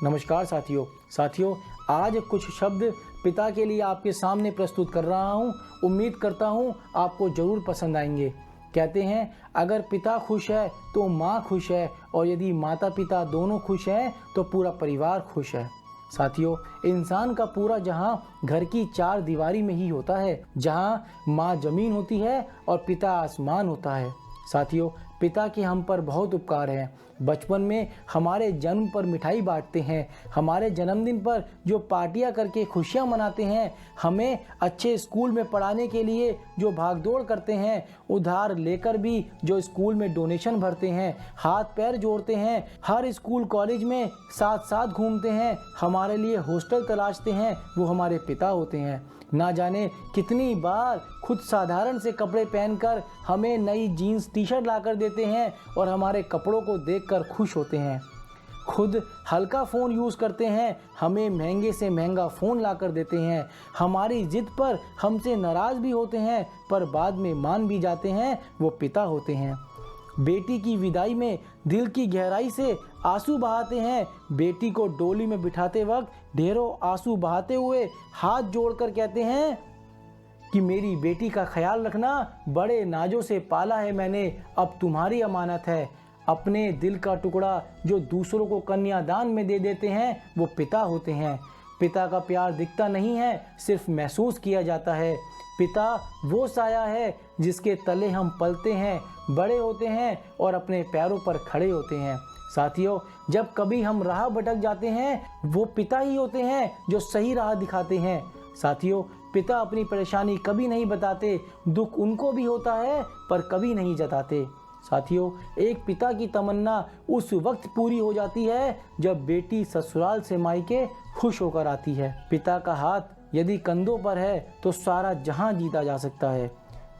नमस्कार साथियों, आज कुछ शब्द पिता के लिए आपके सामने प्रस्तुत कर रहा हूँ। उम्मीद करता हूँ आपको ज़रूर पसंद आएंगे। कहते हैं अगर पिता खुश है तो माँ खुश है, और यदि माता पिता दोनों खुश हैं तो पूरा परिवार खुश है। साथियों, इंसान का पूरा जहां घर की चार दीवारी में ही होता है, जहां माँ जमीन होती है और पिता आसमान होता है। साथियों, पिता के हम पर बहुत उपकार हैं। बचपन में हमारे जन्म पर मिठाई बांटते हैं, हमारे जन्मदिन पर जो पार्टियां करके खुशियां मनाते हैं, हमें अच्छे स्कूल में पढ़ाने के लिए जो भागदौड़ करते हैं, उधार लेकर भी जो स्कूल में डोनेशन भरते हैं, हाथ पैर जोड़ते हैं, हर स्कूल कॉलेज में साथ साथ घूमते हैं, हमारे लिए हॉस्टल तलाशते हैं, वो हमारे पिता होते हैं। ना जाने कितनी बार खुद साधारण से कपड़े पहनकर हमें नई जीन्स टी शर्ट ला कर देते हैं और हमारे कपड़ों को देखकर खुश होते हैं। खुद हल्का फ़ोन यूज़ करते हैं, हमें महंगे से महंगा फ़ोन ला कर देते हैं। हमारी ज़िद पर हमसे नाराज़ भी होते हैं, पर बाद में मान भी जाते हैं, वो पिता होते हैं। बेटी की विदाई में दिल की गहराई से आंसू बहाते हैं। बेटी को डोली में बिठाते वक्त ढेरों आंसू बहाते हुए हाथ जोड़कर कहते हैं कि मेरी बेटी का ख्याल रखना, बड़े नाजों से पाला है मैंने, अब तुम्हारी अमानत है। अपने दिल का टुकड़ा जो दूसरों को कन्यादान में दे देते हैं, वो पिता होते हैं। पिता का प्यार दिखता नहीं है, सिर्फ महसूस किया जाता है। पिता वो साया है जिसके तले हम पलते हैं, बड़े होते हैं और अपने पैरों पर खड़े होते हैं। साथियों, जब कभी हम राह भटक जाते हैं, वो पिता ही होते हैं जो सही राह दिखाते हैं। साथियों, पिता अपनी परेशानी कभी नहीं बताते, दुख उनको भी होता है पर कभी नहीं जताते। साथियों, एक पिता की तमन्ना उस वक्त पूरी हो जाती है जब बेटी ससुराल से मायके खुश होकर आती है। पिता का हाथ यदि कंधों पर है तो सारा जहां जीता जा सकता है।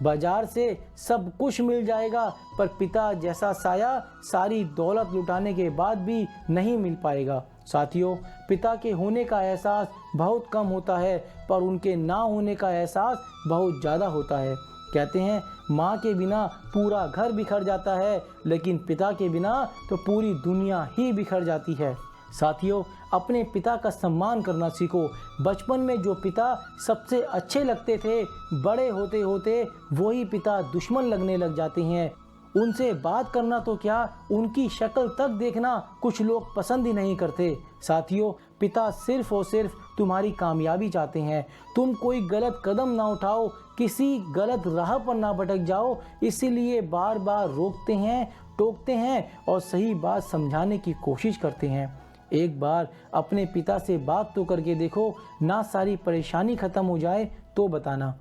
बाजार से सब कुछ मिल जाएगा, पर पिता जैसा साया सारी दौलत लुटाने के बाद भी नहीं मिल पाएगा। साथियों, पिता के होने का एहसास बहुत कम होता है, पर उनके ना होने का एहसास बहुत ज़्यादा होता है। कहते हैं माँ के बिना पूरा घर बिखर जाता है, लेकिन पिता के बिना तो पूरी दुनिया ही बिखर जाती है। साथियों, अपने पिता का सम्मान करना सीखो। बचपन में जो पिता सबसे अच्छे लगते थे, बड़े होते होते वही पिता दुश्मन लगने लग जाते हैं। उनसे बात करना तो क्या, उनकी शक्ल तक देखना कुछ लोग पसंद ही नहीं करते। साथियों, पिता सिर्फ और सिर्फ तुम्हारी कामयाबी चाहते हैं। तुम कोई गलत कदम ना उठाओ, किसी गलत राह पर ना भटक जाओ, इसीलिए बार बार रोकते हैं, टोकते हैं और सही बात समझाने की कोशिश करते हैं। एक बार अपने पिता से बात तो करके देखो, ना सारी परेशानी खत्म हो जाए तो बताना।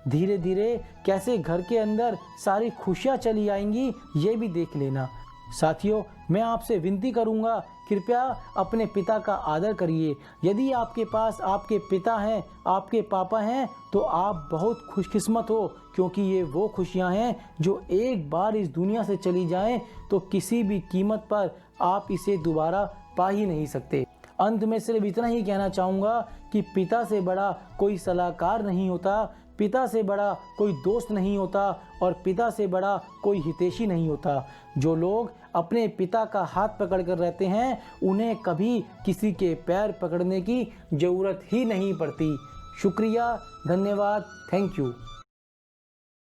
धीरे धीरे कैसे घर के अंदर सारी खुशियाँ चली आएंगी, ये भी देख लेना। साथियों, मैं आपसे विनती करूंगा, कृपया अपने पिता का आदर करिए। यदि आपके पास आपके पिता हैं, आपके पापा हैं, तो आप बहुत खुशकिस्मत हो, क्योंकि ये वो खुशियां हैं जो एक बार इस दुनिया से चली जाएं तो किसी भी कीमत पर आप इसे दोबारा पा ही नहीं सकते। अंत में सिर्फ इतना ही कहना चाहूँगा कि पिता से बड़ा कोई सलाहकार नहीं होता, पिता से बड़ा कोई दोस्त नहीं होता और पिता से बड़ा कोई हितैषी नहीं होता। जो लोग अपने पिता का हाथ पकड़ कर रहते हैं, उन्हें कभी किसी के पैर पकड़ने की ज़रूरत ही नहीं पड़ती। शुक्रिया, धन्यवाद, थैंक यू।